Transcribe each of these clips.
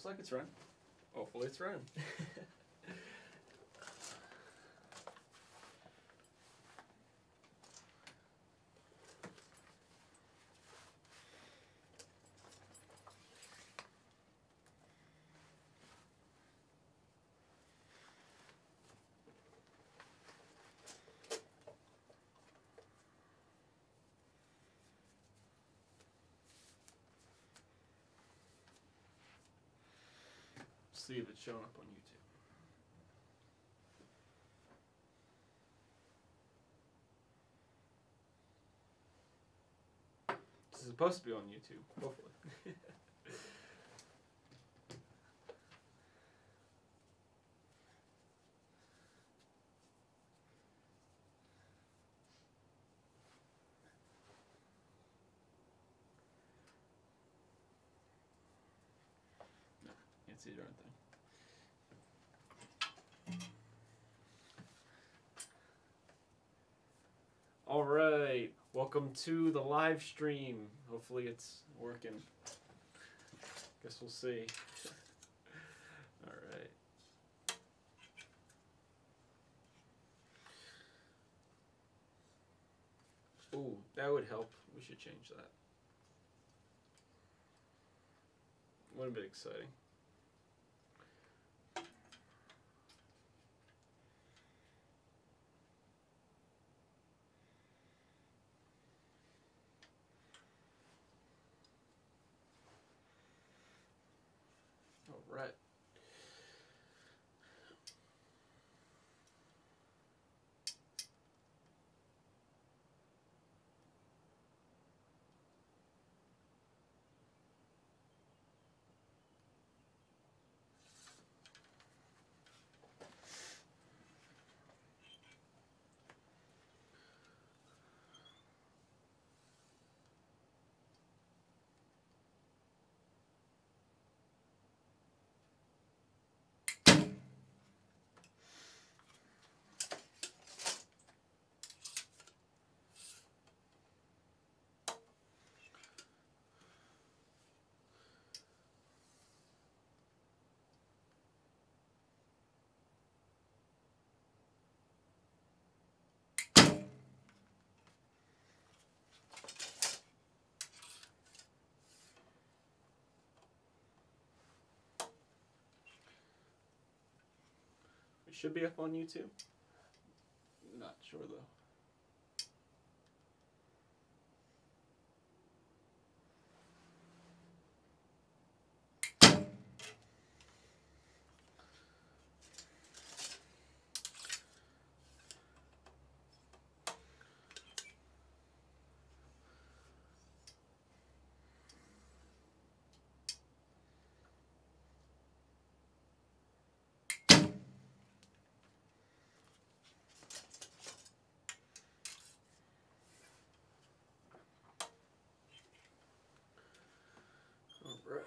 Looks like it's running. Hopefully it's running. See if it's showing up on YouTube. This is supposed to be on YouTube, hopefully. No, can't see a darn thing. All right, welcome to the live stream. Hopefully it's working. Guess we'll see. All right. Ooh, that would help. We should change that. Would have been exciting. All right. It should be up on YouTube. Not sure though. Right.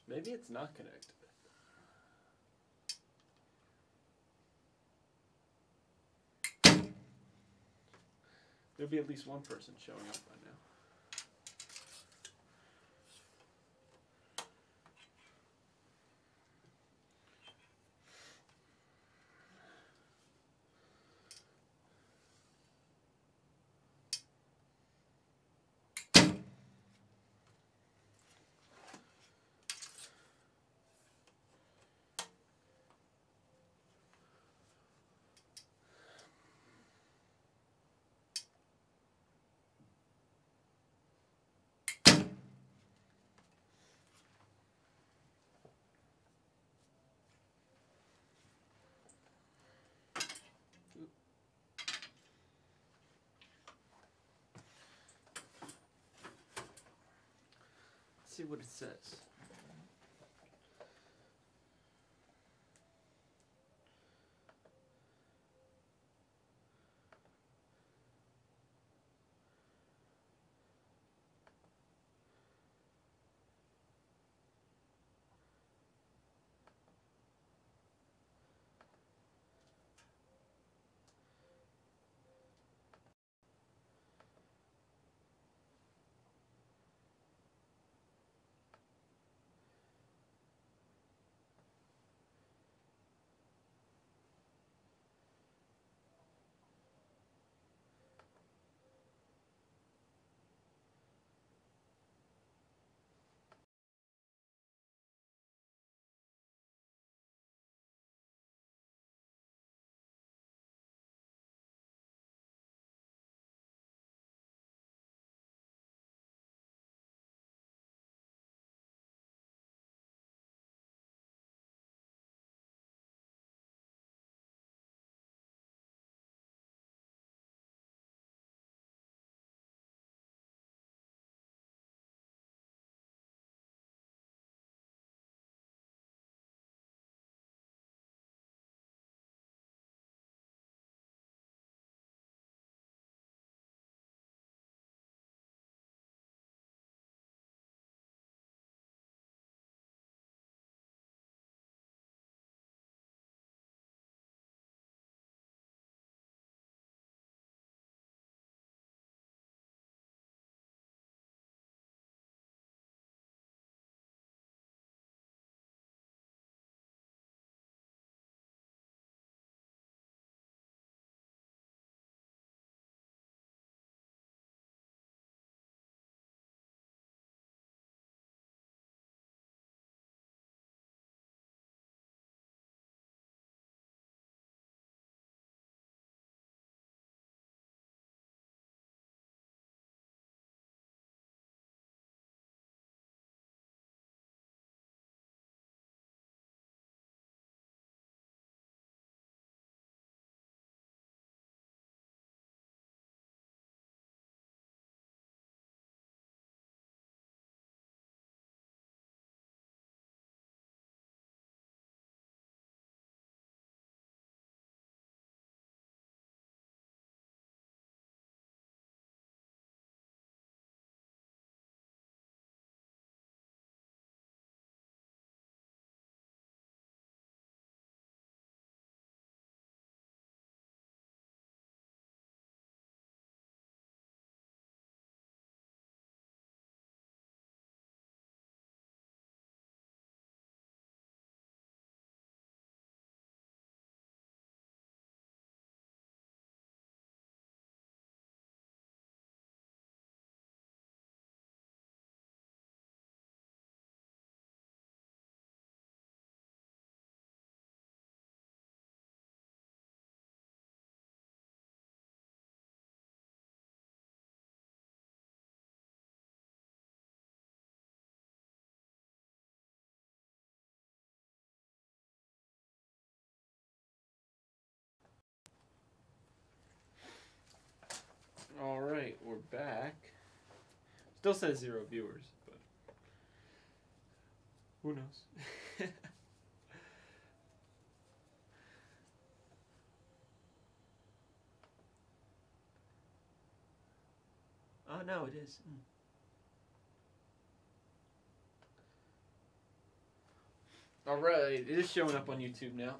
Maybe it's not connected. There'll be at least one person showing up by now. see what it says. All right, we're back. Still says 0 viewers, but who knows? Oh, no, it is. All right, it is showing up on YouTube now.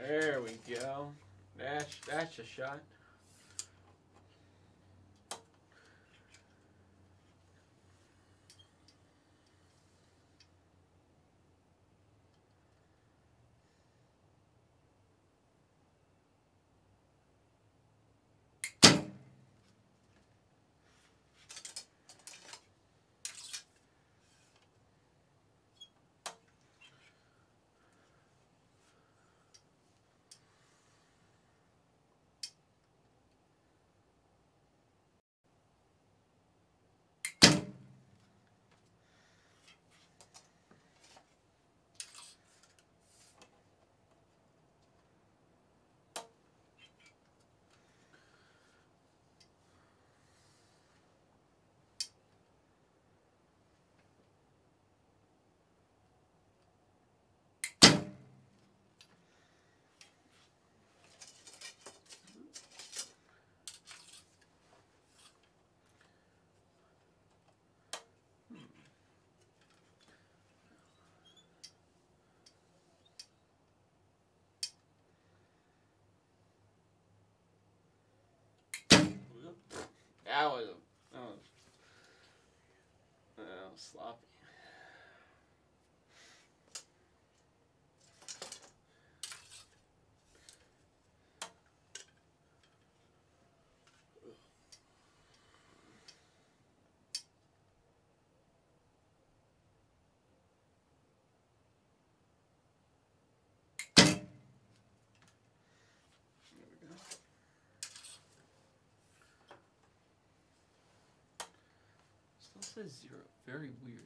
There we go. That's a shot. sloppy. Still says 0. Very weird.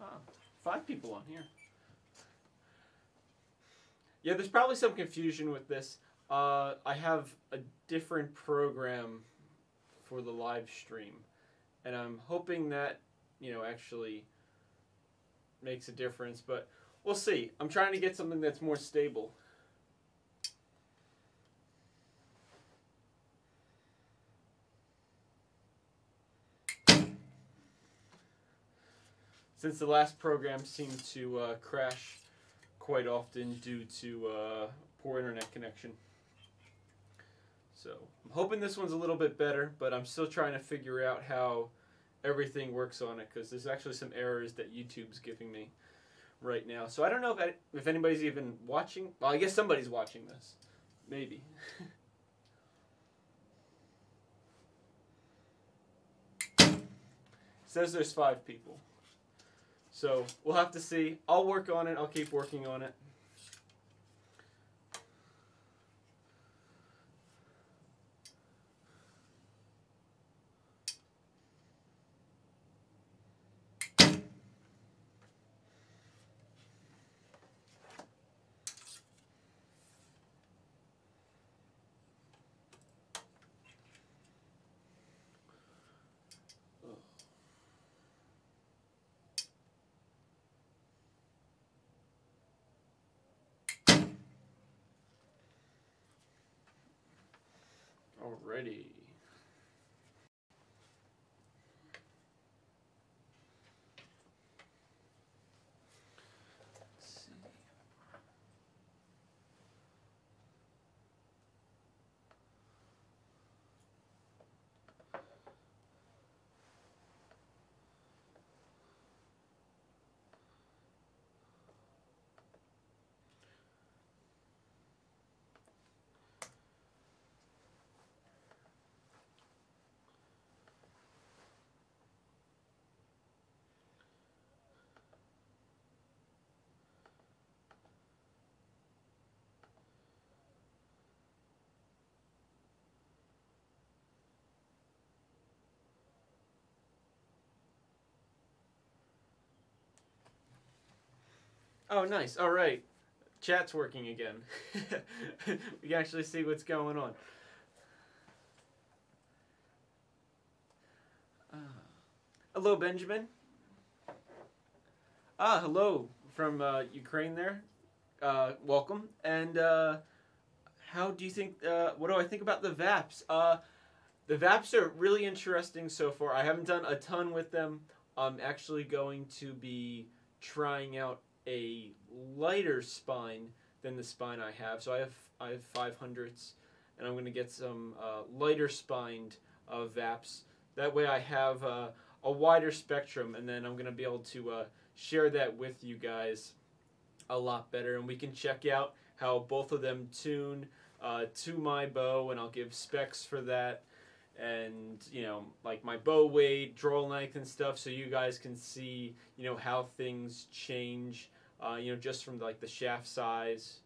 Ah, 5 people on here. Yeah, there's probably some confusion with this. I have a different program for the live stream, and I'm hoping that, you know, actually makes a difference, but we'll see. I'm trying to get something that's more stable. Since the last program seemed to crash quite often due to poor internet connection. So I'm hoping this one's a little bit better, but I'm still trying to figure out how everything works on it, because there's actually some errors that YouTube's giving me right now. So I don't know if anybody's even watching. Well, I guess somebody's watching this. Maybe. Says there's 5 people. So we'll have to see. I'll work on it. I'll keep working on it. Alrighty. Let's see. Oh, nice. All right. Chat's working again. We can actually see what's going on. Hello, Benjamin. Hello from Ukraine there. Welcome. And how do you think, what do I think about the VAPs? The VAPs are really interesting so far. I haven't done a ton with them. I'm actually going to be trying out a lighter spine than the spine I have. So I have 500s, and I'm going to get some lighter spined VAPs. That way I have a wider spectrum, and then I'm going to be able to share that with you guys a lot better, and we can check out how both of them tune to my bow, and I'll give specs for that, and you know, like my bow weight, draw length and stuff, so you guys can see, you know, how things change, you know, just from like the shaft size,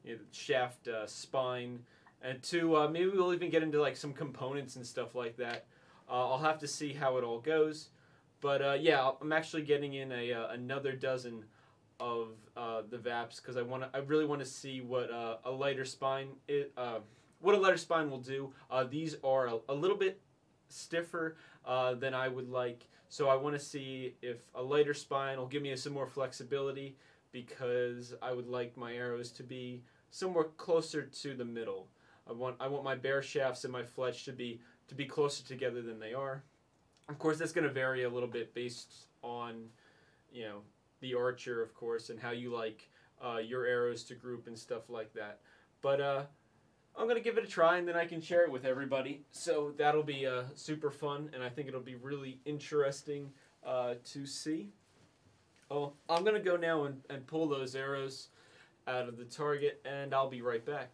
you know, the shaft spine, and to maybe we'll even get into like some components and stuff like that. I'll have to see how it all goes, but yeah, I'm actually getting in another dozen of the VAPs, because I really want to see what a lighter spine will do. These are a little bit stiffer than I would like, so I want to see if a lighter spine will give me some more flexibility, because I would like my arrows to be somewhere closer to the middle. I want my bear shafts and my fletch to be closer together than they are. Of course, that's going to vary a little bit based on, you know, the archer, of course, and how you like your arrows to group and stuff like that. But I'm going to give it a try, and then I can share it with everybody. So that'll be super fun, and I think it'll be really interesting to see. Oh, I'm going to go now and pull those arrows out of the target, and I'll be right back.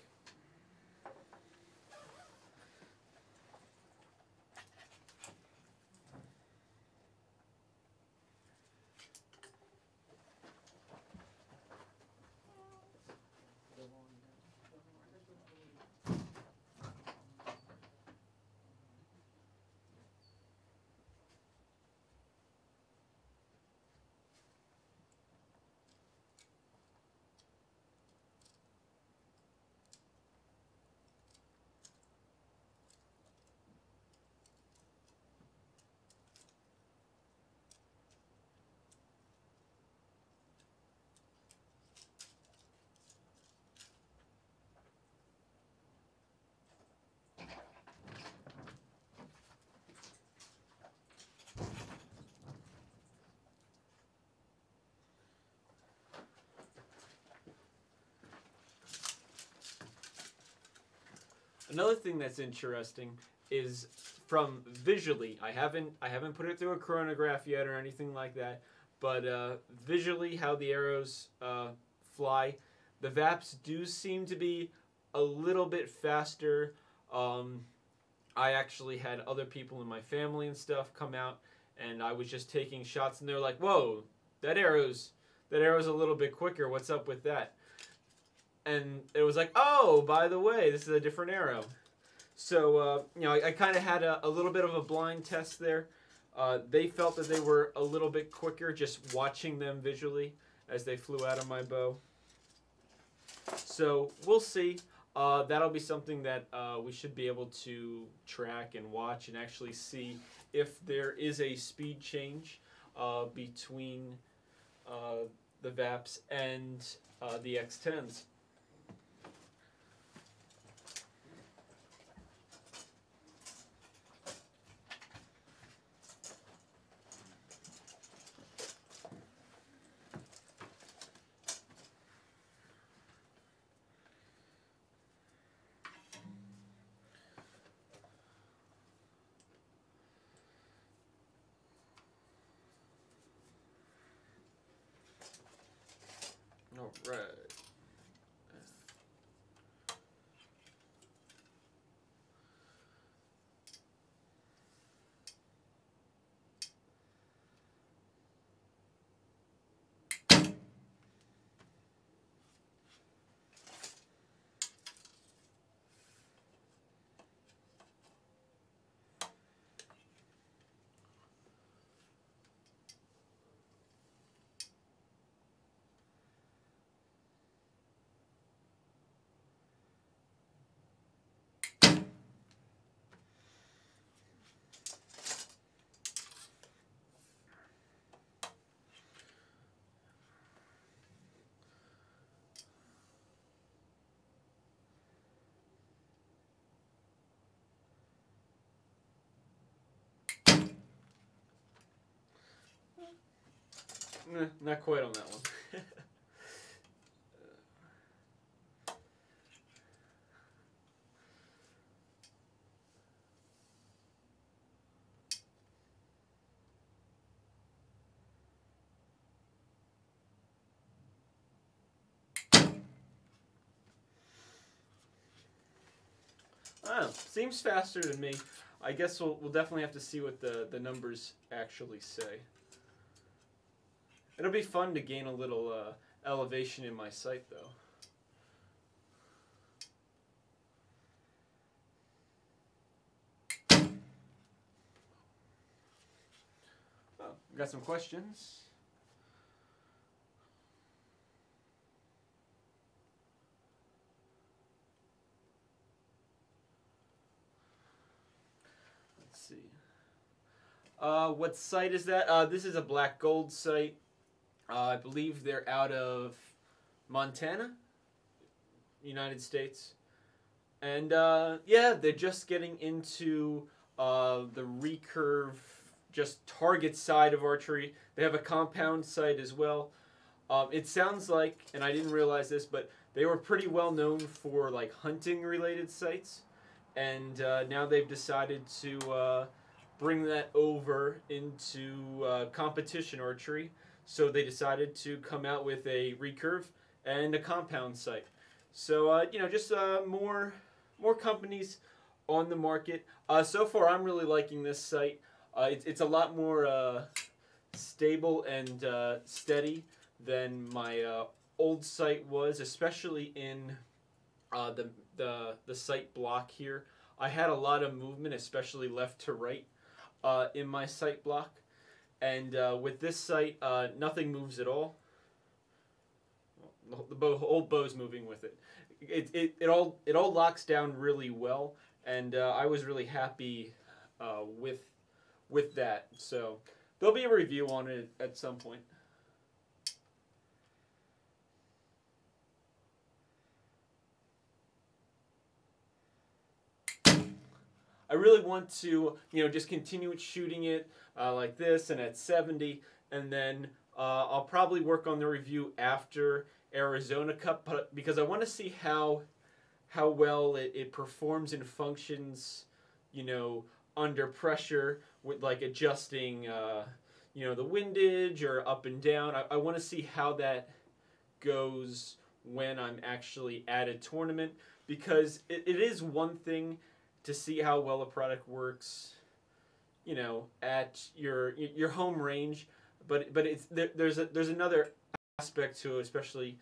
Another thing that's interesting is from visually. I haven't put it through a chronograph yet or anything like that, but visually how the arrows fly, the VAPs do seem to be a little bit faster. I actually had other people in my family and stuff come out, and I was just taking shots, and they're like, "Whoa, that arrow's a little bit quicker. What's up with that?" And it was like, "Oh, by the way, this is a different arrow." So, you know, I kind of had a little bit of a blind test there. They felt that they were a little bit quicker just watching them visually as they flew out of my bow. So, we'll see. That'll be something that we should be able to track and watch and actually see if there is a speed change between the VAPs and the X10s. All right. Not quite on that one. Oh, seems faster than me. I guess we'll definitely have to see what the numbers actually say. It'll be fun to gain a little elevation in my sight, though. Oh, got some questions. Let's see. What site is that? This is a black gold site. I believe they're out of Montana, United States. And yeah, they're just getting into the recurve, just target side of archery. They have a compound site as well. It sounds like, and I didn't realize this, but they were pretty well known for like hunting related sights, and now they've decided to bring that over into competition archery. So they decided to come out with a recurve and a compound sight. So you know, just more companies on the market. So far, I'm really liking this sight. It's a lot more stable and steady than my old sight was, especially in the sight block here. I had a lot of movement, especially left to right, in my sight block, and with this sight, nothing moves at all. The whole bow's moving with it. It all locks down really well, and I was really happy with that. So there'll be a review on it at some point. I really want to, you know, just continue shooting it like this and at 70, and then I'll probably work on the review after Arizona Cup, but because I want to see how well it performs and functions, you know, under pressure with like adjusting, you know, the windage or up and down. I want to see how that goes when I'm actually at a tournament, because it is one thing to see how well a product works, you know, at your home range, but it's there's another aspect to it, especially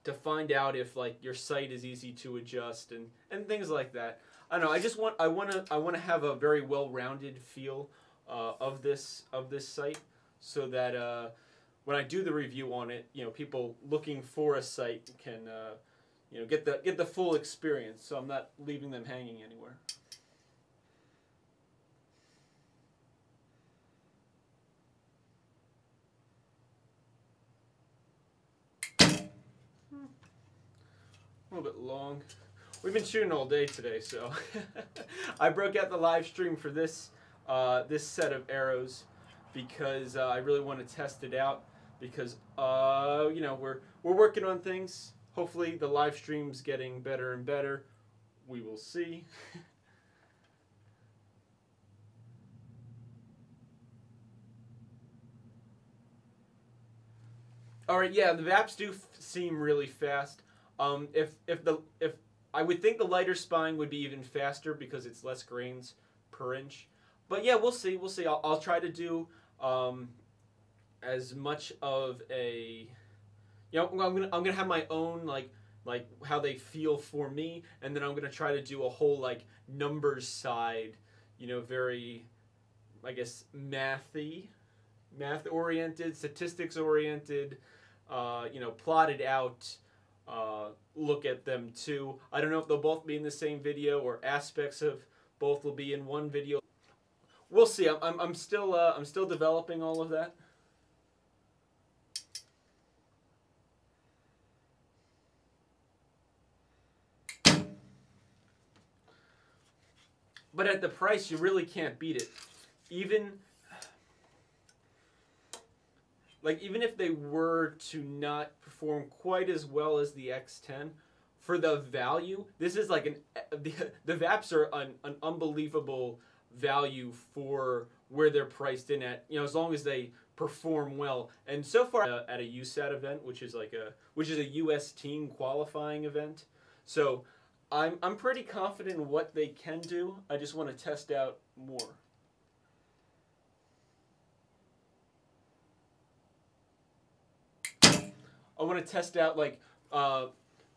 to find out if like your sight is easy to adjust and things like that. I don't know. I want to have a very well-rounded feel of this sight, so that when I do the review on it, you know, people looking for a sight can you know, get the full experience, so I'm not leaving them hanging anywhere. A little bit long. We've been shooting all day today, so I broke out the live stream for this this set of arrows because I really want to test it out, because you know, we're working on things. Hopefully the live stream's getting better and better. We will see. All right, yeah, the VAPs do seem really fast. If I would think the lighter spine would be even faster because it's less grains per inch. But yeah, we'll see. We'll see. I'll try to do as much of a, you know, I'm gonna have my own like how they feel for me, and then I'm gonna try to do a whole like numbers side, you know, very, I guess, math oriented, statistics oriented, you know, plotted out look at them too. I don't know if they'll both be in the same video or aspects of both will be in one video. We'll see. I'm still developing all of that. But at the price, you really can't beat it. Even if they were to not perform quite as well as the X10, for the value, this is like the VAPs are an unbelievable value for where they're priced in at, you know, as long as they perform well. And so far at a USAT event, which is a US team qualifying event, so I'm pretty confident in what they can do. I just want to test out more. I want to test out like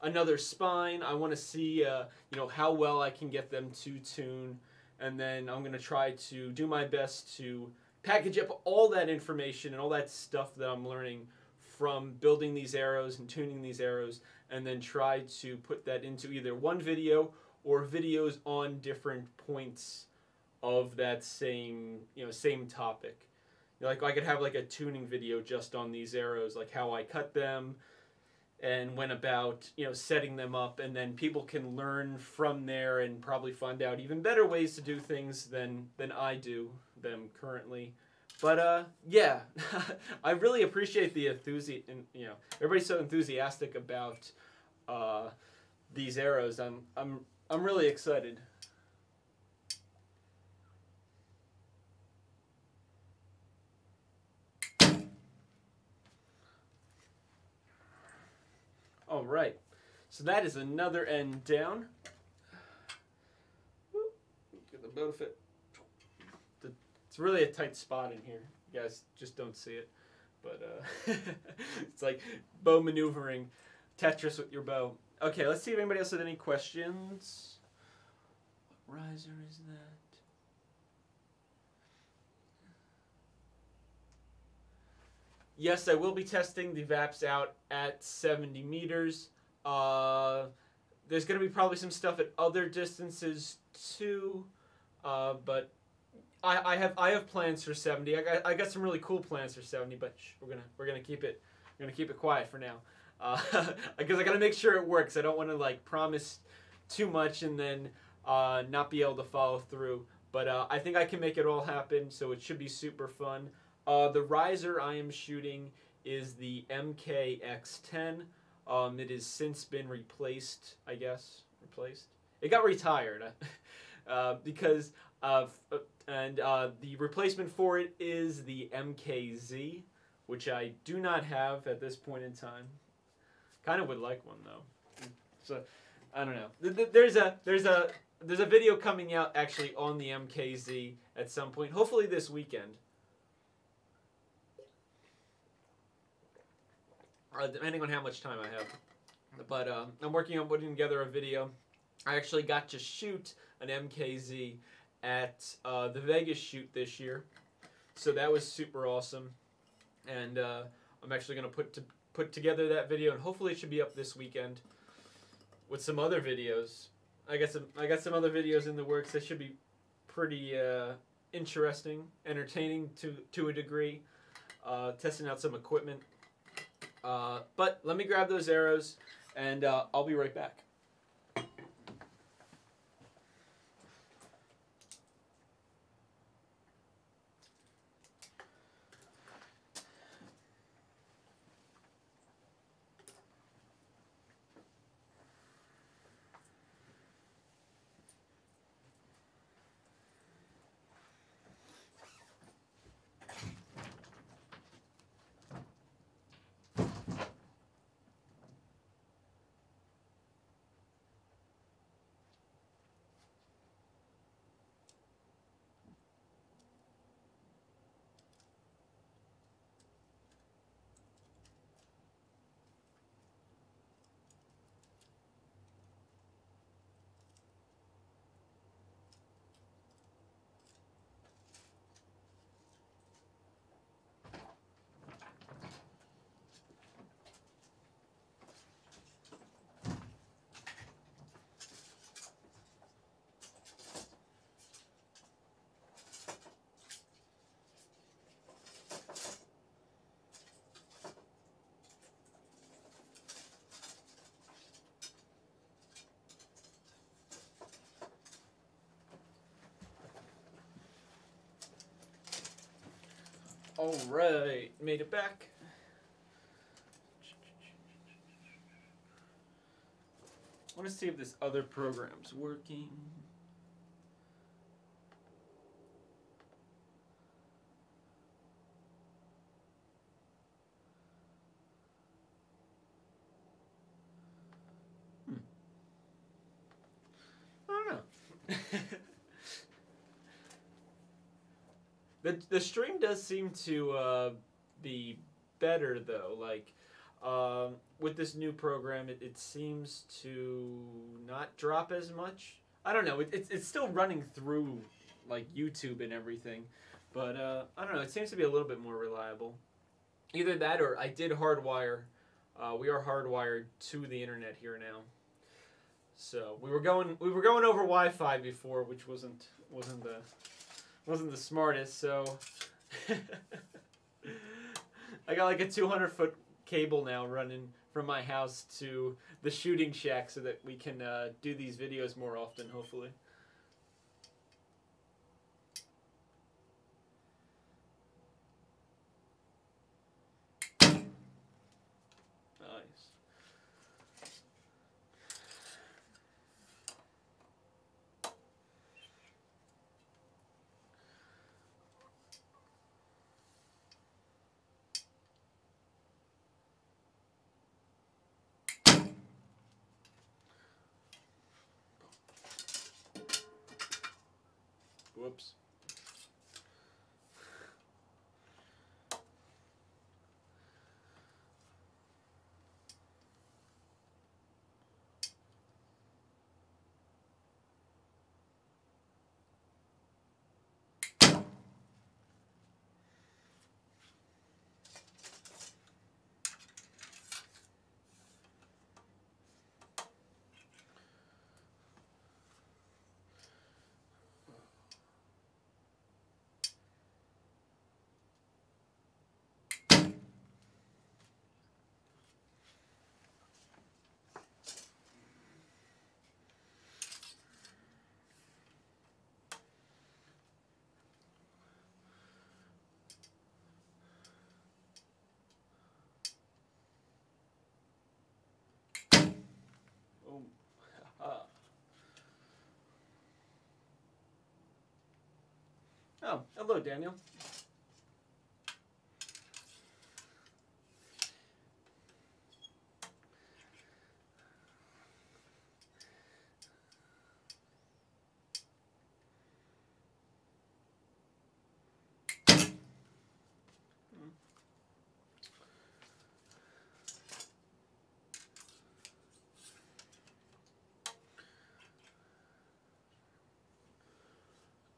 another spine. I want to see you know, how well I can get them to tune, and then I'm going to try to do my best to package up all that information and all that stuff that I'm learning from building these arrows and tuning these arrows, and then try to put that into either one video or videos on different points of that same, you know, same topic. Like I could have like a tuning video just on these arrows, like how I cut them and went about, you know, setting them up, and then people can learn from there and probably find out even better ways to do things than I do them currently. But yeah, I really appreciate the enthusiasm, and you know, everybody's so enthusiastic about these arrows. I'm really excited. All right, so that is another end down. Get the bow to fit. It's really a tight spot in here. You guys just don't see it, but it's like bow maneuvering, Tetris with your bow. Okay, let's see if anybody else has any questions. What riser is that? Yes, I will be testing the VAPs out at 70 meters. There's going to be probably some stuff at other distances too, but I have plans for 70. I got some really cool plans for 70, but we're gonna keep it quiet for now, because I gotta make sure it works. I don't want to like promise too much and then not be able to follow through. But I think I can make it all happen, so it should be super fun. The riser I am shooting is the MKX10. It has since been replaced, I guess. Replaced? It got retired because the replacement for it is the MKZ, which I do not have at this point in time. Kind of would like one though. So I don't know. There's a video coming out actually on the MKZ at some point, hopefully this weekend. Depending on how much time I have. But I'm working on putting together a video. I actually got to shoot an MKZ at the Vegas shoot this year, so that was super awesome. And I'm actually going to put together that video, and hopefully it should be up this weekend with some other videos. I got some other videos in the works that should be pretty interesting, entertaining to a degree. Testing out some equipment. But let me grab those arrows, and I'll be right back. All right, made it back. I want to see if this other program's working. I don't know. The stream does seem to be better though. Like with this new program, it seems to not drop as much. I don't know. It's still running through like YouTube and everything, but I don't know. It seems to be a little bit more reliable. Either that or I did hardwire. We are hardwired to the internet here now. So we were going over Wi-Fi before, which wasn't the smartest. So I got like a 200-foot cable now running from my house to the shooting shack so that we can do these videos more often, hopefully. Nice. Whoops. Oh, hello, Daniel.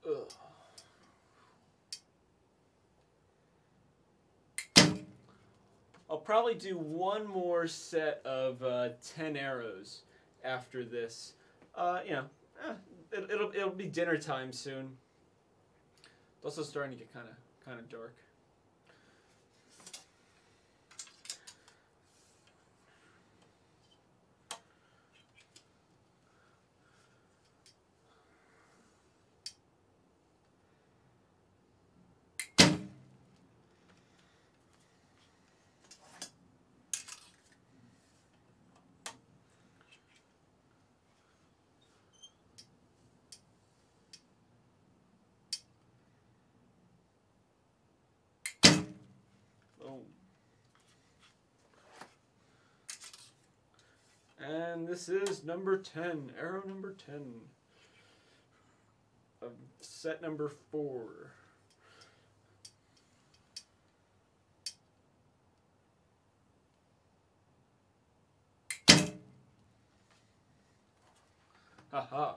Ugh. I'll probably do one more set of 10 arrows after this. You know, it'll be dinner time soon. It's also starting to get kind of dark. And this is number 10, arrow number 10 of set number 4. Haha.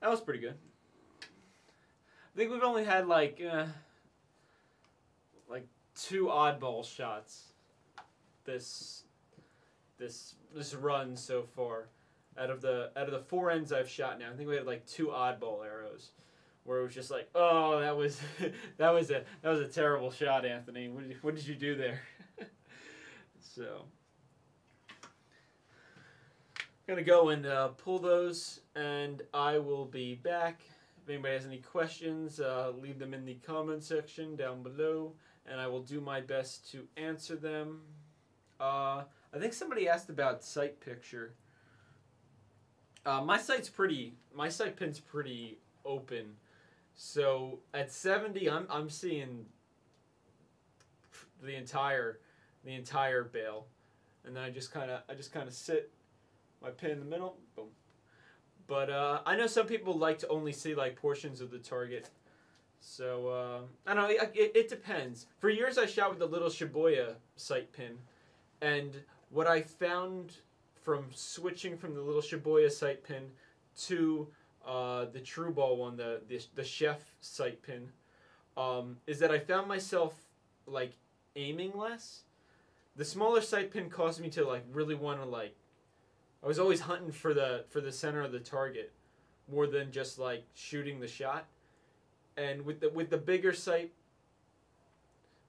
That was pretty good. I think we've only had like 2 oddball shots this run so far. Out of the 4 ends I've shot now, I think we had like 2 oddball arrows, where it was just like, oh, that was that was a terrible shot, Anthony. What did you do there? So I'm gonna go and pull those, and I will be back. If anybody has any questions, leave them in the comment section down below, and I will do my best to answer them. I think somebody asked about sight picture. My sight pin's pretty open, so at 70, I'm seeing the entire bail, and then I just kind of sit my pin in the middle, boom. But I know some people like to only see like portions of the target, so I don't know. It depends. For years, I shot with the little Shibuya sight pin, and what I found from switching from the little Shibuya sight pin to the True Ball one, the Chef sight pin, is that I found myself like aiming less. The smaller sight pin caused me to like really want to like. I was always hunting for the center of the target, more than just like shooting the shot. And with the bigger sight,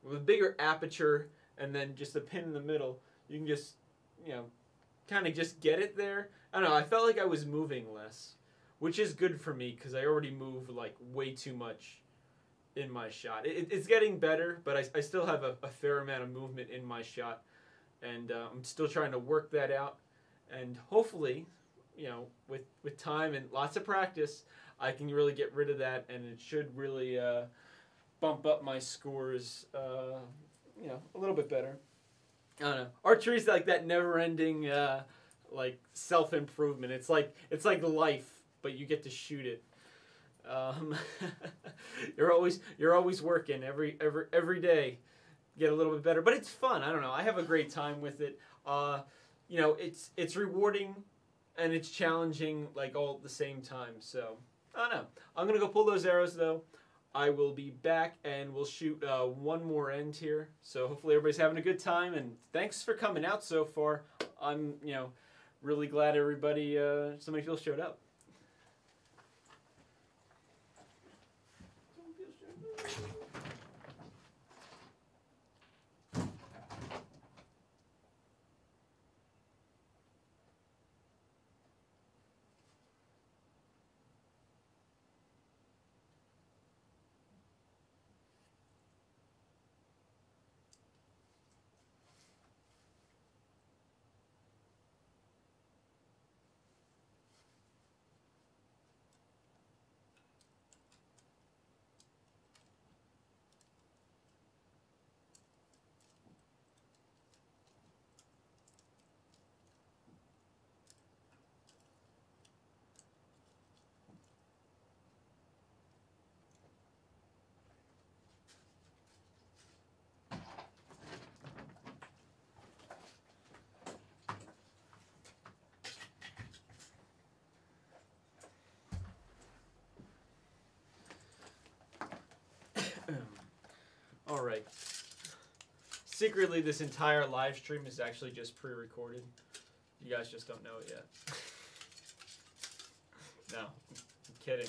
with a bigger aperture, and then just a pin in the middle, you can just, you know, kind of just get it there. I don't know, I felt like I was moving less, which is good for me because I already move like way too much in my shot. It's getting better, but I still have a fair amount of movement in my shot, and I'm still trying to work that out. And hopefully, you know, with time and lots of practice, I can really get rid of that, and it should really bump up my scores, you know, a little bit better. I don't know. Archery's like that never-ending, like self-improvement. It's like life, but you get to shoot it. Um, you're always working every day, get a little bit better, but it's fun. I don't know. I have a great time with it. You know, it's rewarding, and it's challenging like all at the same time. So I don't know. I'm gonna go pull those arrows though. I will be back and we'll shoot one more end here. So hopefully everybody's having a good time, and thanks for coming out so far. I'm really glad everybody so many people showed up. All right. Secretly, this entire live stream is actually just pre-recorded. You guys just don't know it yet. No, I'm kidding.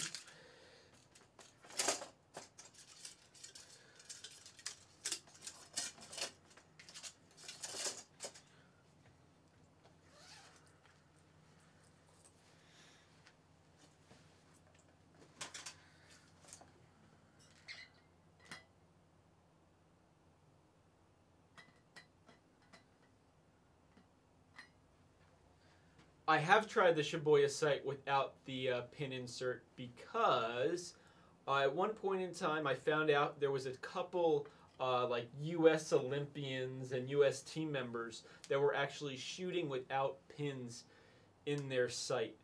I have tried the Shibuya site without the pin insert because at one point in time I found out there was a couple like U.S. Olympians and U.S. team members that were actually shooting without pins in their sight.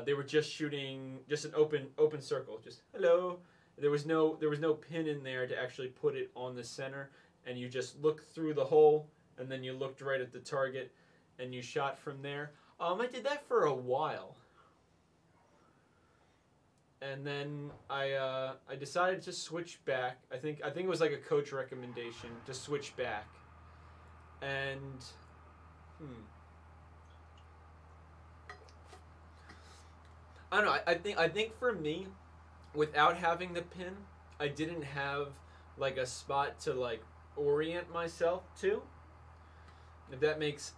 They were just shooting just an open circle, just hello. There was no pin in there to actually put it on the center, and you just looked through the hole, and then you looked right at the target, and you shot from there. I did that for a while, and then I decided to switch back. I think it was like a coach recommendation to switch back, and I don't know. I think for me, without having the pin, I didn't have like a spot to like orient myself to. If that makes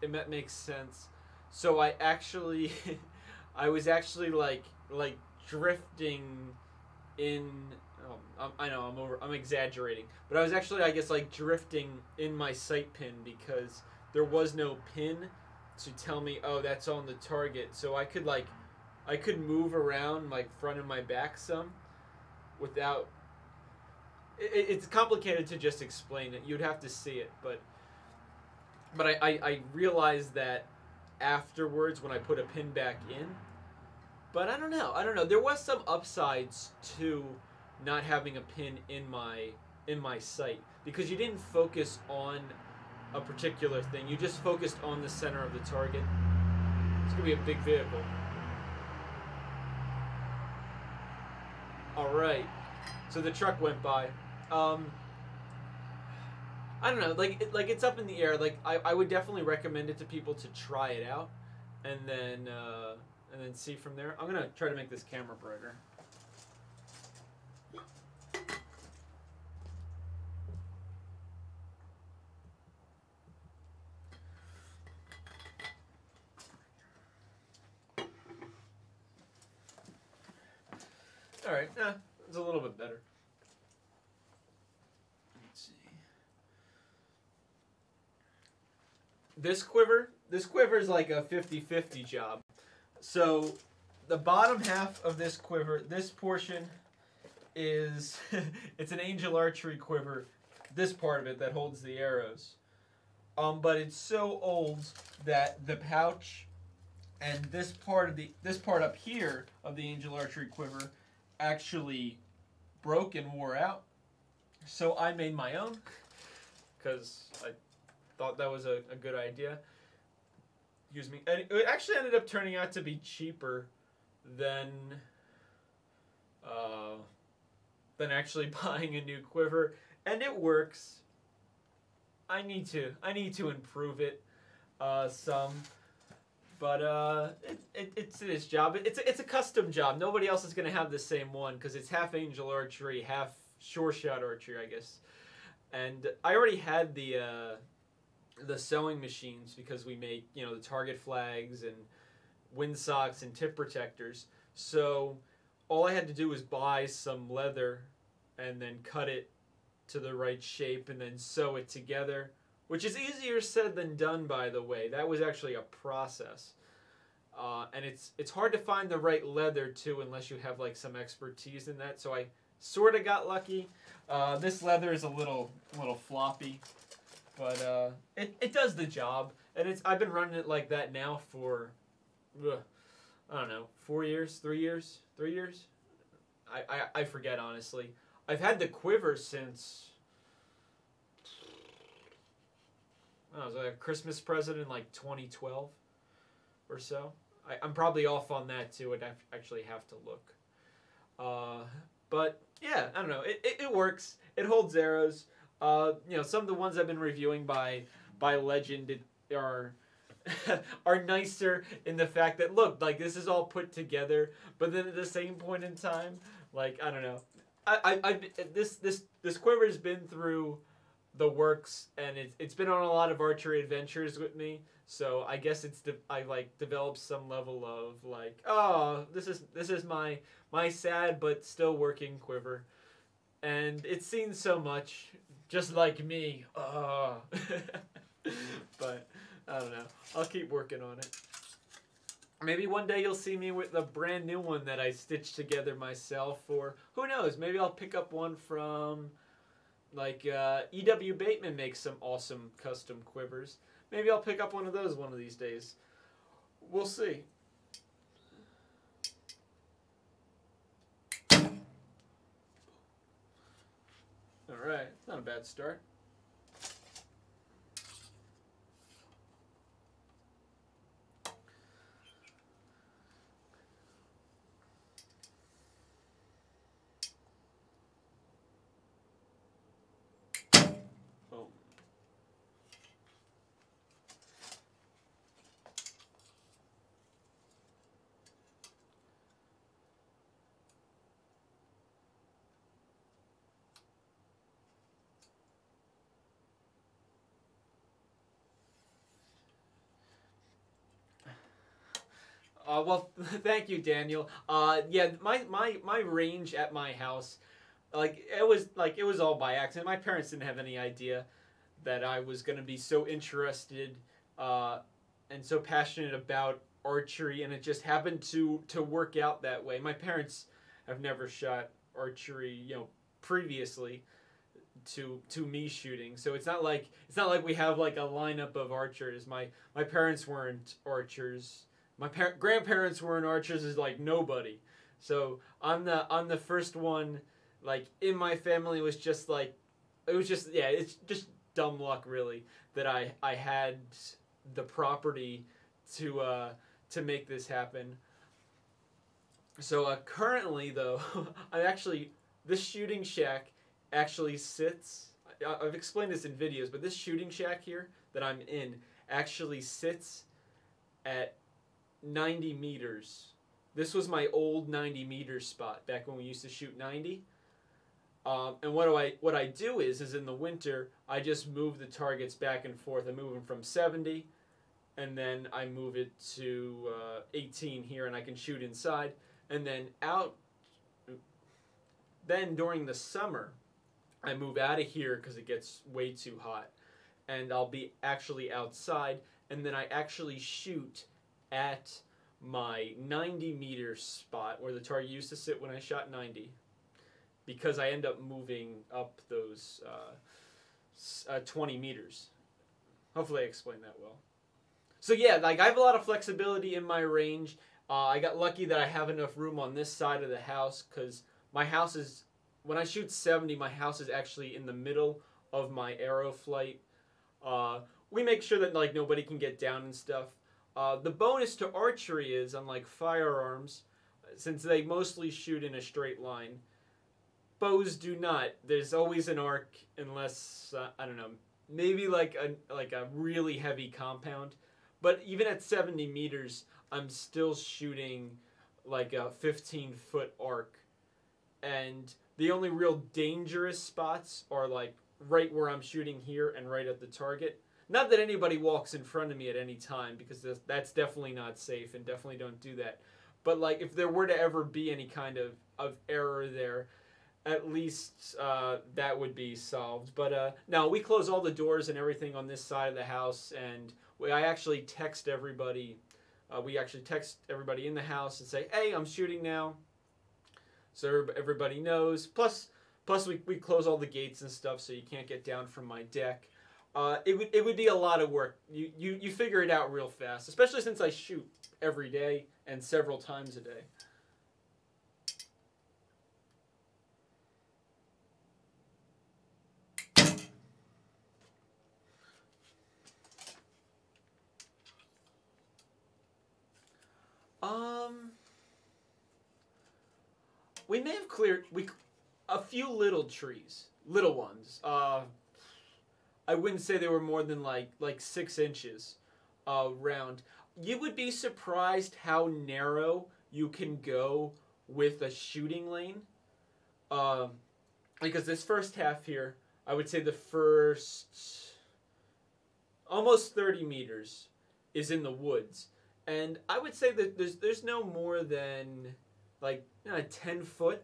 sense. So I actually, I was actually like drifting in. Oh, I know I'm exaggerating, but I was actually I guess like drifting in my sight pin because there was no pin to tell me that's on the target. So I could move around like front and my back some without. It's complicated to just explain it. You'd have to see it, but I realized that afterwards when I put a pin back in. But I don't know. There was some upsides to not having a pin in my sight because you didn't focus on a particular thing. You just focused on the center of the target. It's gonna be a big vehicle. All right. So the truck went by. I don't know, like it's up in the air. Like I would definitely recommend it to people to try it out, and then see from there. I'm gonna try to make this camera brighter. All right, it's a little bit better. This quiver is like a 50-50 job. So the bottom half of this quiver, this portion is, it's an angel archery quiver, this part of it that holds the arrows. But it's so old that the pouch and this part up here of the angel archery quiver actually broke and wore out. So I made my own because I thought that was a good idea. Excuse me. And it actually ended up turning out to be cheaper than actually buying a new quiver, and it works. I need to improve it some, but it's its job. It's a custom job. Nobody else is gonna have the same one because it's half angel archery, half sure shot archery, I guess. And I already had the sewing machines because we make, you know, the target flags and windsocks and tip protectors. So all I had to do was buy some leather and then cut it to the right shape and then sew it together, which is easier said than done, by the way. That was actually a process. And it's hard to find the right leather too unless you have like some expertise in that. So I sort of got lucky. This leather is a little floppy, but it does the job. And I've been running it like that now for I don't know, 4 years, 3 years, 3 years. I forget, honestly. I've had the quiver since I was like a Christmas present in like 2012 or so. I'm probably off on that too. I'd actually have to look. But yeah, I don't know. It works. It holds arrows. You know, some of the ones I've been reviewing by Legend are are nicer in the fact that, look, like, this is all put together, but then at the same point in time, like, I don't know. This quiver's been through the works, and it's been on a lot of archery adventures with me. So I guess I like developed some level of like, oh, this is my sad but still working quiver, and it's seen so much, just like me. But I don't know. I'll keep working on it. Maybe one day you'll see me with a brand new one that I stitched together myself, or who knows? Maybe I'll pick up one from like E.W. Bateman makes some awesome custom quivers. Maybe I'll pick up one of those one of these days. We'll see. Alright, not a bad start. Well, thank you, Daniel. Yeah, my range at my house, it was all by accident. My parents didn't have any idea that I was gonna be so interested and so passionate about archery, and it just happened to work out that way. My parents have never shot archery, you know, previously to me shooting, so it's not like we have like a lineup of archers. My parents weren't archers. My grandparents weren't archers, is like nobody. So I'm the first one, like, in my family. It was just yeah, it's just dumb luck, really, that I had the property to make this happen. So currently though, this shooting shack actually sits. I've explained this in videos, but this shooting shack here that I'm in actually sits at 90 meters. This was my old 90 meters spot back when we used to shoot 90. And what I do is in the winter I just move the targets back and forth. I move them from 70, and then I move it to 18 here, and I can shoot inside. And then then during the summer, I move out of here because it gets way too hot, and I'll be actually outside, and then I actually shoot at my 90 meter spot where the target used to sit when I shot 90, because I end up moving up those 20 meters. Hopefully I explained that well. So yeah, like, I have a lot of flexibility in my range. I got lucky that I have enough room on this side of the house because my house is, when I shoot 70, my house is actually in the middle of my arrow flight. We make sure that like nobody can get down and stuff. The bonus to archery is, unlike firearms, since they mostly shoot in a straight line, bows do not. There's always an arc, unless I don't know, maybe like a really heavy compound. But even at 70 meters, I'm still shooting like a 15-foot arc, and the only real dangerous spots are like right where I'm shooting here and right at the target. Not that anybody walks in front of me at any time, because that's definitely not safe, and definitely don't do that. But like if there were to ever be any kind of error there, at least that would be solved. But no, we close all the doors and everything on this side of the house, and I actually text everybody. We actually text everybody in the house and say, "Hey, I'm shooting now," so everybody knows. Plus we close all the gates and stuff, so you can't get down from my deck. It would be a lot of work. You figure it out real fast, especially since I shoot every day and several times a day. We may have cleared a few little trees, little ones. I wouldn't say they were more than like 6 inches round. You would be surprised how narrow you can go with a shooting lane. Because this first half here, I would say the first almost 30 meters is in the woods. And I would say that there's no more than like 10 foot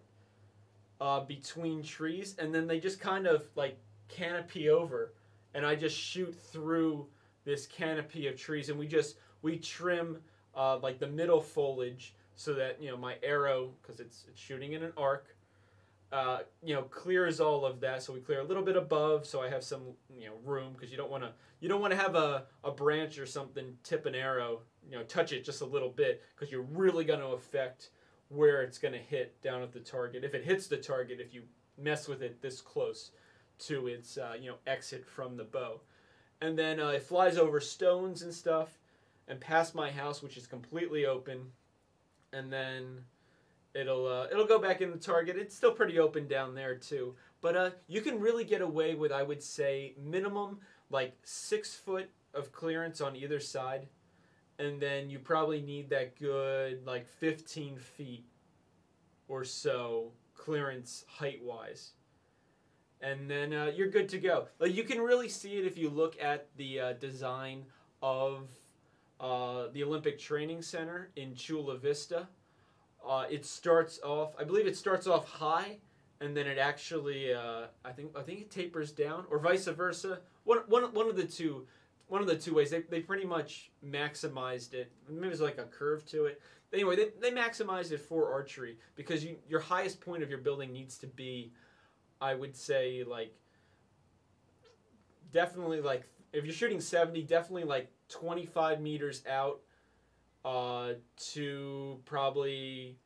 between trees, and then they just kind of like canopy over, and I just shoot through this canopy of trees, and we trim like the middle foliage so that my arrow, because it's shooting in an arc, clears all of that. So we clear a little bit above, so I have some room, because you don't want to have a branch or something tip an arrow, touch it just a little bit, because you're really going to affect where it's going to hit down at the target. If it hits the target, if you mess with it this close to its exit from the bow. And then it flies over stones and stuff and past my house, which is completely open, and then it'll go back in the target. It's still pretty open down there too, but you can really get away with, I would say, minimum like 6 foot of clearance on either side. And then you probably need that good like 15 feet or so clearance height-wise. And then you're good to go. Like, you can really see it if you look at the design of the Olympic Training Center in Chula Vista. It starts off, I believe it starts off high, and then it actually, I think it tapers down, or vice versa. One of the two. One of the two ways. They pretty much maximized it. Maybe there's like a curve to it. Anyway, they maximized it for archery, because your highest point of your building needs to be, I would say, like, definitely like, if you're shooting 70, definitely like 25 meters out to probably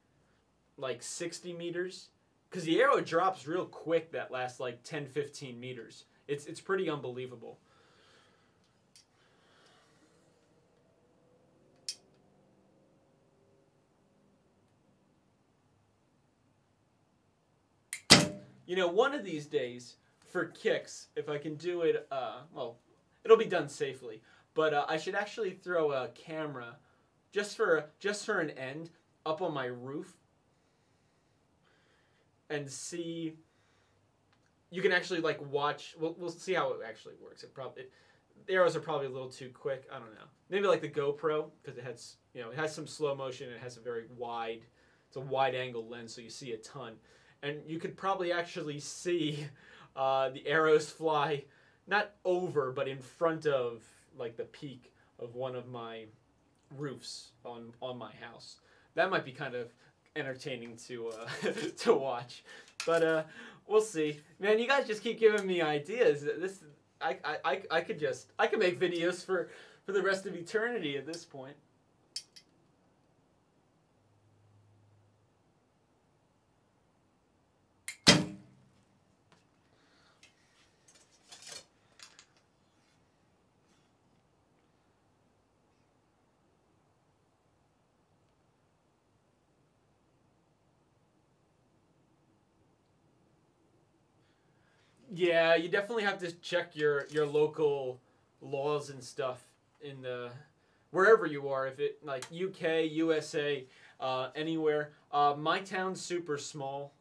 like 60 meters. Because the arrow drops real quick that last like 10, 15 meters. It's pretty unbelievable. One of these days, for kicks, if I can do it, well, it'll be done safely, but I should actually throw a camera, just for an end, up on my roof, and see. You can actually like watch. We'll see how it actually works. The arrows are probably a little too quick. I don't know. Maybe like the GoPro, because it has some slow motion, and it has a very wide. It's a wide angle lens, so you see a ton. And you could probably actually see the arrows fly, not over, but in front of like the peak of one of my roofs on my house. That might be kind of entertaining to to watch, but we'll see. Man, you guys just keep giving me ideas. I could make videos for the rest of eternity at this point. Yeah, you definitely have to check your local laws and stuff in the wherever you are. If it like UK, USA, anywhere. My town's super small,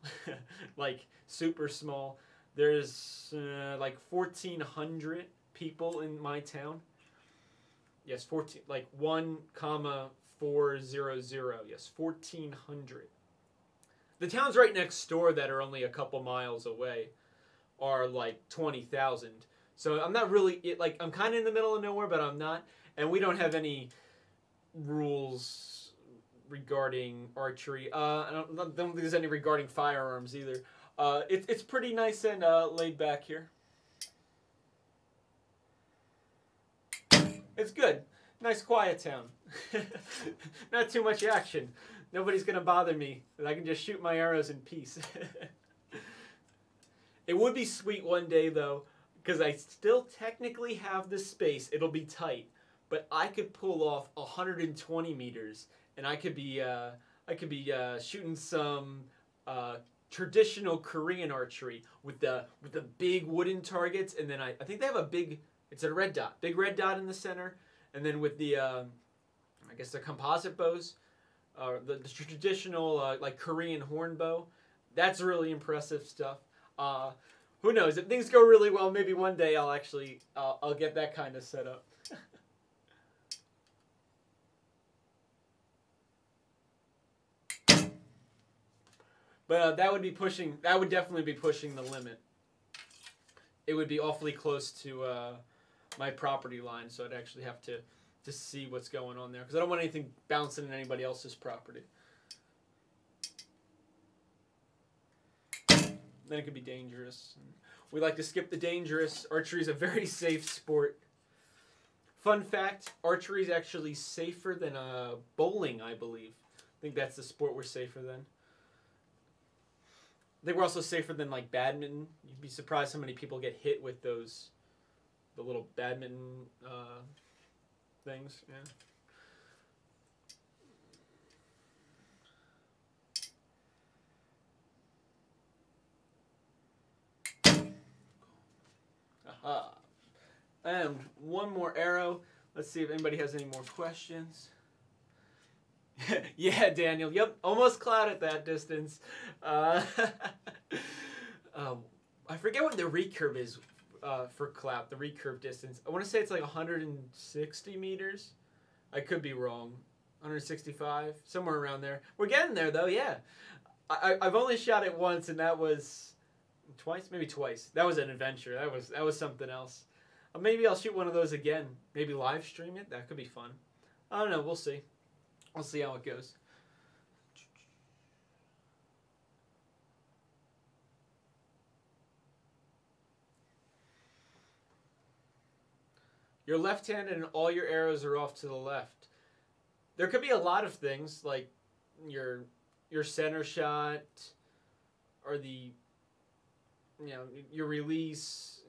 like super small. There's like 1,400 people in my town. Yes, 14 like 1,400. Yes, 1,400. The towns right next door that are only a couple miles away are like 20,000. So I'm not really like I'm kind of in the middle of nowhere, but I'm not. And we don't have any rules regarding archery. I don't think there's any regarding firearms either. It's pretty nice and laid back here. It's good. Nice quiet town. Not too much action. Nobody's gonna bother me. I can just shoot my arrows in peace. It would be sweet one day though, because I still technically have the space. It'll be tight, but I could pull off 120 meters, and I could be shooting some traditional Korean archery with the big wooden targets, and then I think they have a big. It's a red dot, big red dot in the center, and then with the I guess the composite bows, the traditional like Korean horn bow. That's really impressive stuff. Who knows? If things go really well, maybe one day I'll actually I'll get that kind of set up. But that would be pushing. That would definitely be pushing the limit. It would be awfully close to my property line, so I'd actually have to see what's going on there because I don't want anything bouncing in anybody else's property. Then it could be dangerous. We like to skip the dangerous. Archery is a very safe sport. Fun fact, archery is actually safer than bowling, I believe. I think that's the sport we're safer than. I think we're also safer than like badminton. You'd be surprised how many people get hit with the little badminton things. Yeah. And one more arrow. Let's see if anybody has any more questions. Yeah, Daniel. Yep, almost cloud at that distance. I forget what the recurve is for clout, the recurve distance. I want to say it's like 160 meters. I could be wrong. 165, somewhere around there. We're getting there, though, yeah. I've only shot it once, and that was twice, maybe twice. That was an adventure. That was something else. Maybe I'll shoot one of those again. Maybe live stream it. That could be fun. I don't know. We'll see. We'll see how it goes. You're left-handed and all your arrows are off to the left. There could be a lot of things like your center shot or your release.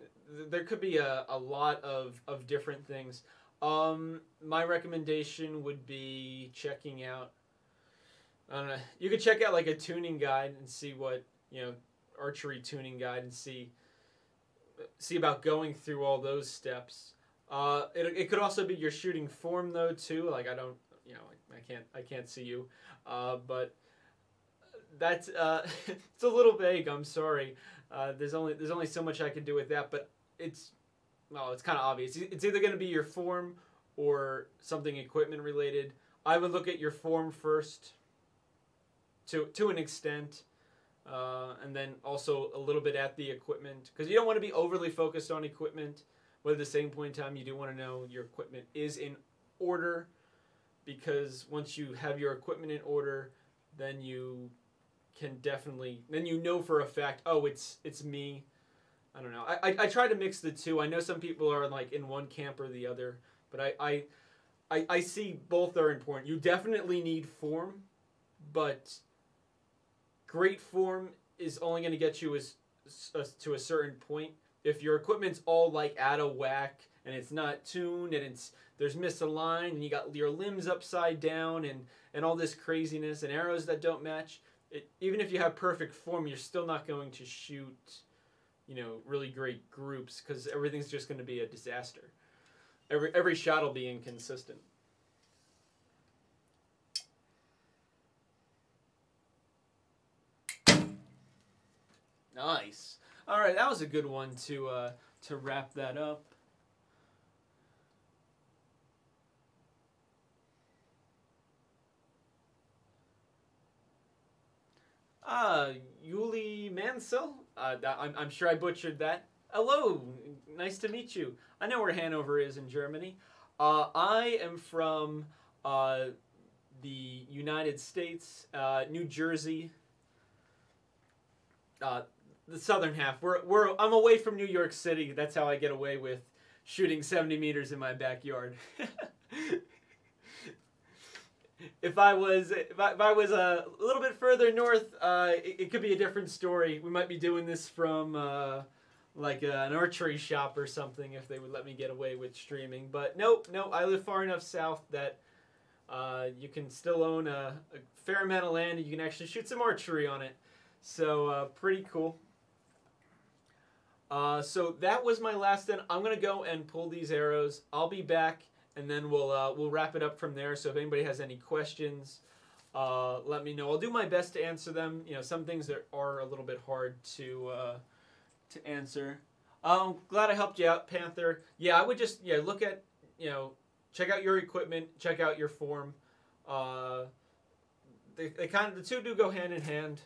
There could be a lot of different things. My recommendation would be checking out, I don't know, you could check out like a tuning guide and see what, archery tuning guide and see about going through all those steps. It could also be your shooting form though too. Like I can't see you, but that's it's a little vague. I'm sorry. There's only so much I can do with that, but it's kind of obvious. It's either going to be your form or something equipment related. I would look at your form first to an extent, and then also a little bit at the equipment, because you don't want to be overly focused on equipment, but at the same point in time you do want to know your equipment is in order, because once you have your equipment in order, then you can definitely, then you know for a fact, oh, it's me. I don't know. I try to mix the two. I know some people are like in one camp or the other, but I see both are important. You definitely need form, but great form is only going to get you to a certain point. If your equipment's all like out of whack and it's not tuned and there's misaligned and you got your limbs upside down and all this craziness and arrows that don't match, even if you have perfect form, you're still not going to shoot really great groups, because everything's just going to be a disaster. Every shot will be inconsistent. Nice. All right, that was a good one to wrap that up. Yuli Mansell. I'm sure I butchered that. Hello, nice to meet you. I know where Hanover is in Germany. I am from the United States, New Jersey. The southern half. I'm away from New York City. That's how I get away with shooting 70 meters in my backyard. If I was a little bit further north, it could be a different story. We might be doing this from like an archery shop or something, if they would let me get away with streaming. But no, I live far enough south that you can still own a fair amount of land, and you can actually shoot some archery on it. So pretty cool. So that was my last end. I'm gonna go and pull these arrows. I'll be back, and then we'll wrap it up from there. So if anybody has any questions, let me know. I'll do my best to answer them. Some things that are a little bit hard to answer. I'm glad I helped you out, Panther. Yeah, I would just look at check out your equipment, check out your form. The two do go hand in hand.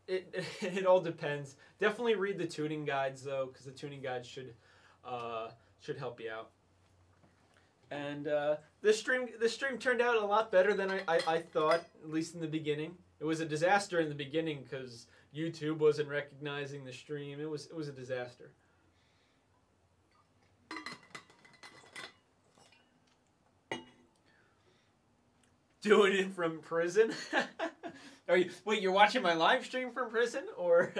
It all depends. Definitely read the tuning guides though, because the tuning guides should help you out. And the stream turned out a lot better than I thought, at least in the beginning. It was a disaster in the beginning because YouTube wasn't recognizing the stream. It was a disaster. Doing it from prison? Wait, you're watching my live stream from prison, or?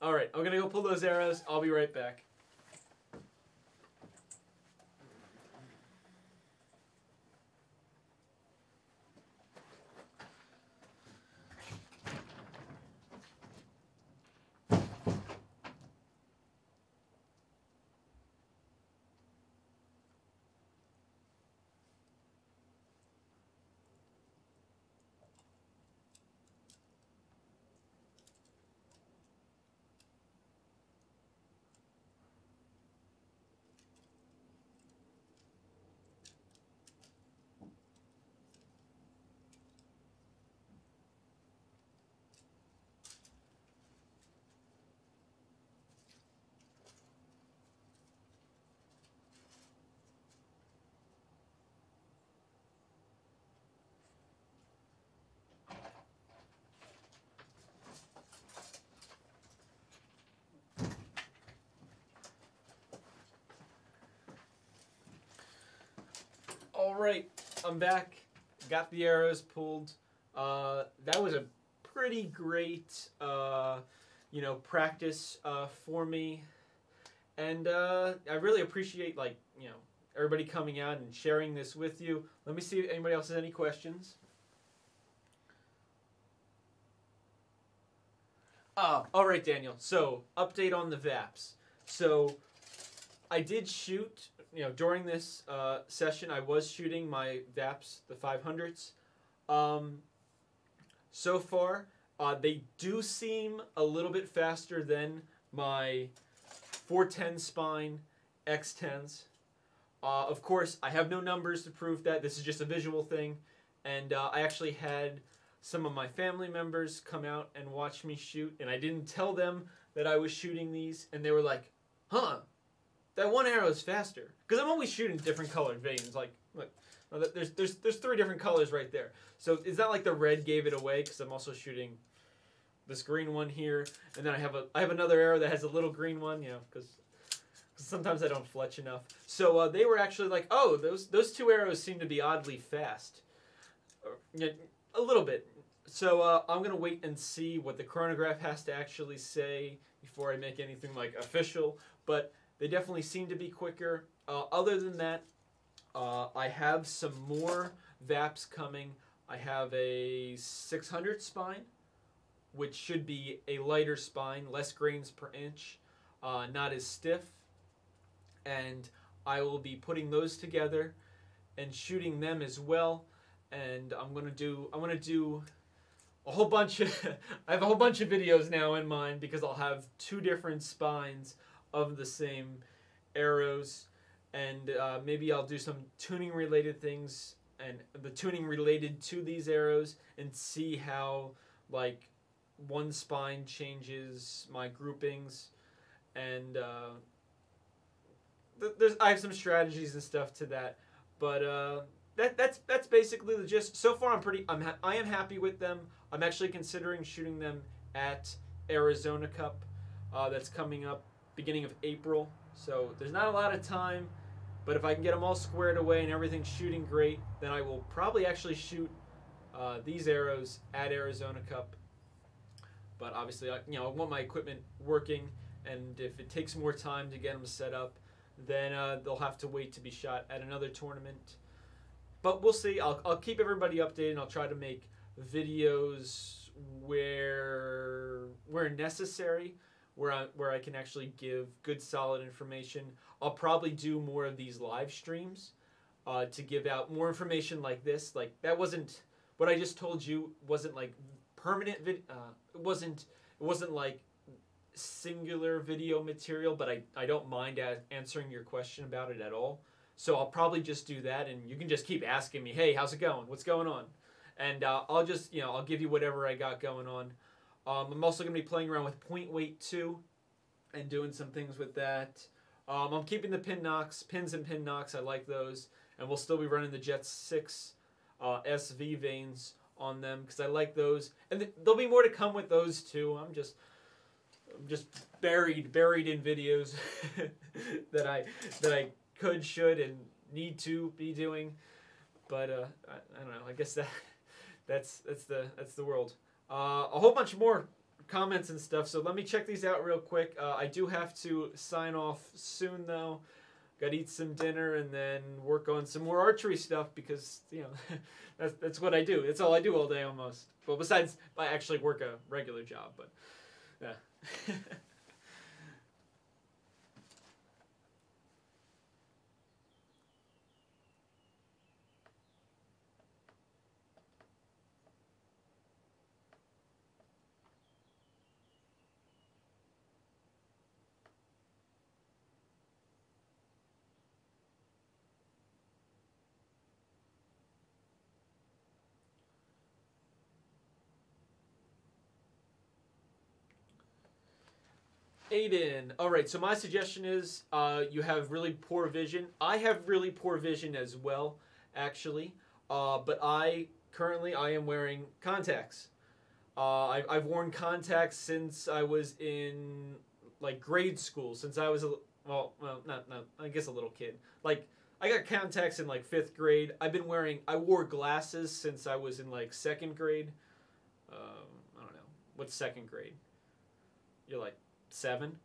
All right, I'm gonna go pull those arrows. I'll be right back. All right, I'm back. Got the arrows pulled. That was a pretty great, practice for me, and I really appreciate everybody coming out and sharing this with you. Let me see if anybody else has any questions. All right, Daniel. So, update on the VAPs. So, I did shoot. During this session, I was shooting my VAPs, the 500s. So far, they do seem a little bit faster than my 410 spine X10s. Of course, I have no numbers to prove that. This is just a visual thing. And I actually had some of my family members come out and watch me shoot. And I didn't tell them that I was shooting these. And they were like, huh? That one arrow is faster, because I'm always shooting different colored veins. Look, there's 3 different colors right there. So it's not like the red gave it away, because I'm also shooting this green one here, and then I have another arrow that has a little green one, because sometimes I don't fletch enough. So they were actually like, oh, those 2 arrows seem to be oddly fast, a little bit. So I'm gonna wait and see what the chronograph has to actually say before I make anything official, but they definitely seem to be quicker. Other than that, I have some more VAPs coming. I have a 600 spine, which should be a lighter spine, less grains per inch, not as stiff. And I will be putting those together and shooting them as well. And I'm gonna do a whole bunch of I have a whole bunch of videos now in mind because I'll have two different spines of the same arrows, and maybe I'll do some tuning related things and the tuning related to these arrows and see how like one spine changes my groupings, and I have some strategies and stuff to that, but that's basically the gist. So far, I am happy with them. I'm actually considering shooting them at Arizona Cup. That's coming up beginning of April. So there's not a lot of time, but if I can get them all squared away and everything's shooting great, then I will probably actually shoot these arrows at Arizona Cup. But obviously, I want my equipment working, and if it takes more time to get them set up, then they'll have to wait to be shot at another tournament. But we'll see. I'll keep everybody updated, and I'll try to make videos where necessary, where I can actually give good solid information. I'll probably do more of these live streams to give out more information like this. Like that wasn't what I just told you wasn't like permanent it wasn't like singular video material, but I don't mind answering your question about it at all. So I'll probably just do that, and you can just keep asking me, hey, how's it going? What's going on? And I'll just, I'll give you whatever I got going on. I'm also going to be playing around with point weight too and doing some things with that. I'm keeping the pins and pin knocks. I like those. And we'll still be running the Jet 6 SV vanes on them because I like those. And there'll be more to come with those too. I'm just buried in videos that I could, should, and need to be doing. But I don't know. I guess that's the world. A whole bunch more comments and stuff. So let me check these out real quick. I do have to sign off soon though. Got to eat some dinner and then work on some more archery stuff because that's what I do. That's all I do all day almost. Well, besides I actually work a regular job, but yeah. Aiden. Alright, so my suggestion is you have really poor vision. I have really poor vision as well, actually. But currently I am wearing contacts. I've worn contacts since I was in like grade school, since I was not I guess a little kid. Like I got contacts in like 5th grade. I wore glasses since I was in like 2nd grade. I don't know. What's 2nd grade? You're like 7?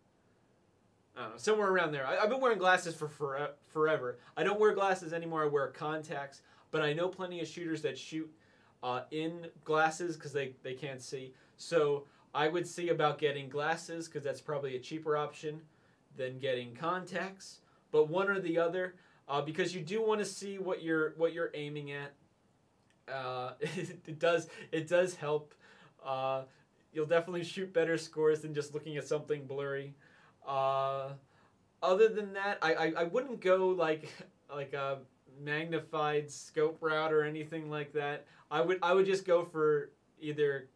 I don't know, somewhere around there. I've been wearing glasses for forever. I don't wear glasses anymore. I wear contacts, but I know plenty of shooters that shoot in glasses because they can't see. So I would see about getting glasses because that's probably a cheaper option than getting contacts. But one or the other, because you do want to see what you're aiming at. It does help. You'll definitely shoot better scores than just looking at something blurry. Other than that, I wouldn't go like a magnified scope route or anything like that. I would just go for either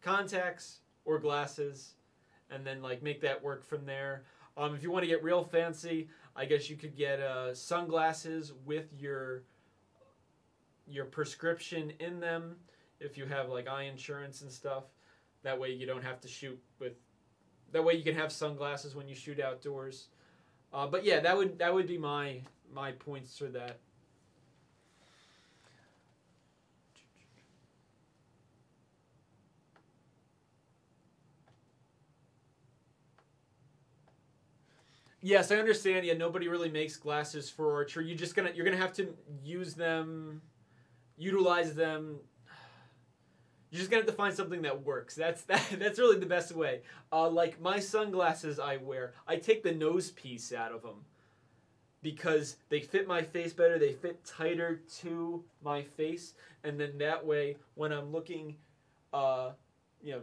contacts or glasses, and then like make that work from there. If you want to get real fancy, I guess you could get sunglasses with your prescription in them if you have like eye insurance and stuff. That way you don't have to shoot with. That way you can have sunglasses when you shoot outdoors. But yeah, that would be my points for that. Yes, I understand. Yeah, nobody really makes glasses for archery. You're gonna have to use them, utilize them. You're just gonna have to find something that works. That's really the best way. Like my sunglasses I wear, I take the nose piece out of them because they fit my face better. They fit tighter to my face, and then that way, when I'm looking, you know,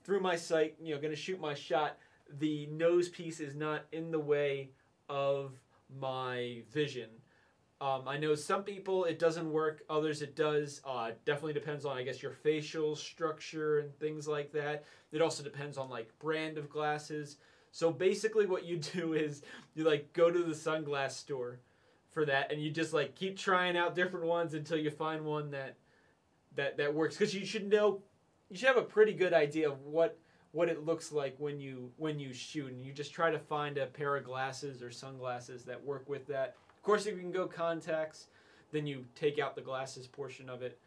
through my sight, gonna shoot my shot, the nose piece is not in the way of my vision. I know some people it doesn't work, others it does. Definitely depends on, I guess, your facial structure and things like that. It also depends on like brand of glasses. So basically what you do is you like go to the sunglass store for that, and you just like keep trying out different ones until you find one that works. Because you should have a pretty good idea of what it looks like when you shoot, and you just try to find a pair of glasses or sunglasses that work with that. Of course, if you can go contacts, then you take out the glasses portion of it,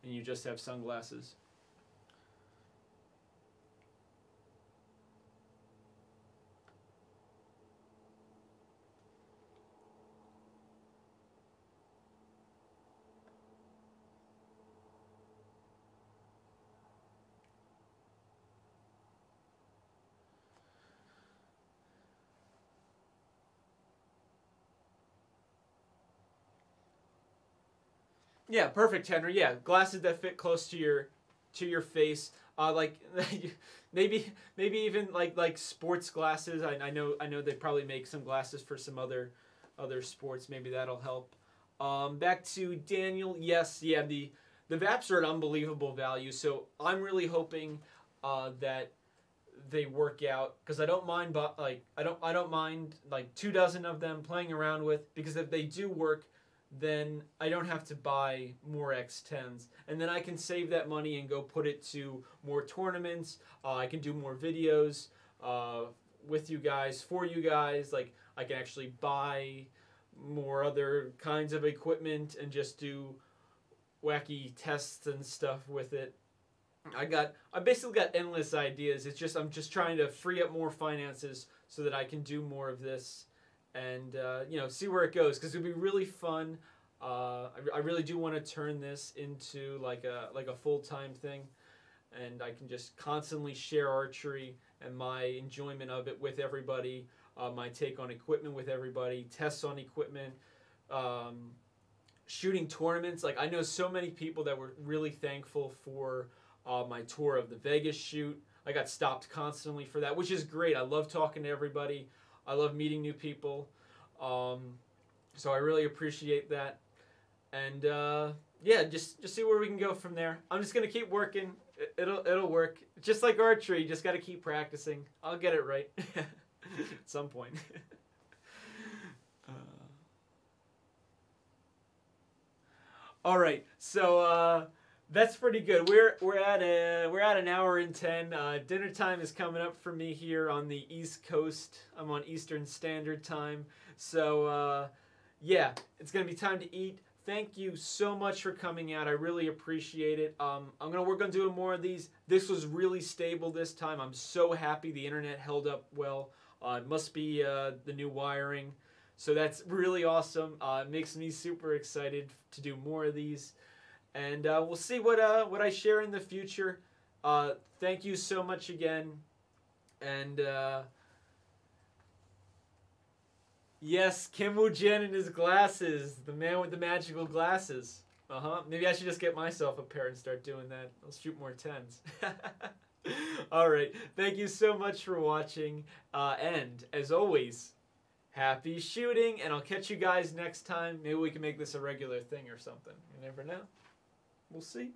and you just have sunglasses. Yeah, perfect, Henry. Yeah, glasses that fit close to your face. Like maybe even like sports glasses. I know they probably make some glasses for some other sports. Maybe that'll help. Back to Daniel. Yes, yeah. The VAPs are an unbelievable value. So I'm really hoping that they work out, because I don't mind, but I don't mind like 24 of them playing around with, because if they do work, then I don't have to buy more X10s, and then I can save that money and go put it to more tournaments. I can do more videos with you guys, for you guys. Like I can actually buy more other kinds of equipment and just do wacky tests and stuff with it. I basically got endless ideas. It's just I'm just trying to free up more finances so that I can do more of this, and see where it goes, because it'd be really fun. I really do want to turn this into like a full-time thing, and I can just constantly share archery and my enjoyment of it with everybody, my take on equipment with everybody, tests on equipment, shooting tournaments. Like I know so many people that were really thankful for my tour of the Vegas shoot. I got stopped constantly for that, which is great. I love talking to everybody. I love meeting new people. So I really appreciate that. And yeah, just see where we can go from there. I'm just gonna keep working. It'll work. Just like archery, you just gotta keep practicing. I'll get it right at some point. All right, so that's pretty good. We're at an hour and 10. Dinner time is coming up for me here on the East Coast. I'm on Eastern Standard Time, so yeah, it's gonna be time to eat. Thank you so much for coming out. I really appreciate it. I'm gonna work on doing more of these. This was really stable this time. I'm so happy the internet held up well. It must be the new wiring. So that's really awesome. It makes me super excited to do more of these. And we'll see what I share in the future. Thank you so much again. And yes, Kim Woo-jin and his glasses. The man with the magical glasses. Maybe I should just get myself a pair and start doing that. I'll shoot more 10s. All right. Thank you so much for watching. And as always, happy shooting, and I'll catch you guys next time. Maybe we can make this a regular thing or something. You never know. We'll see.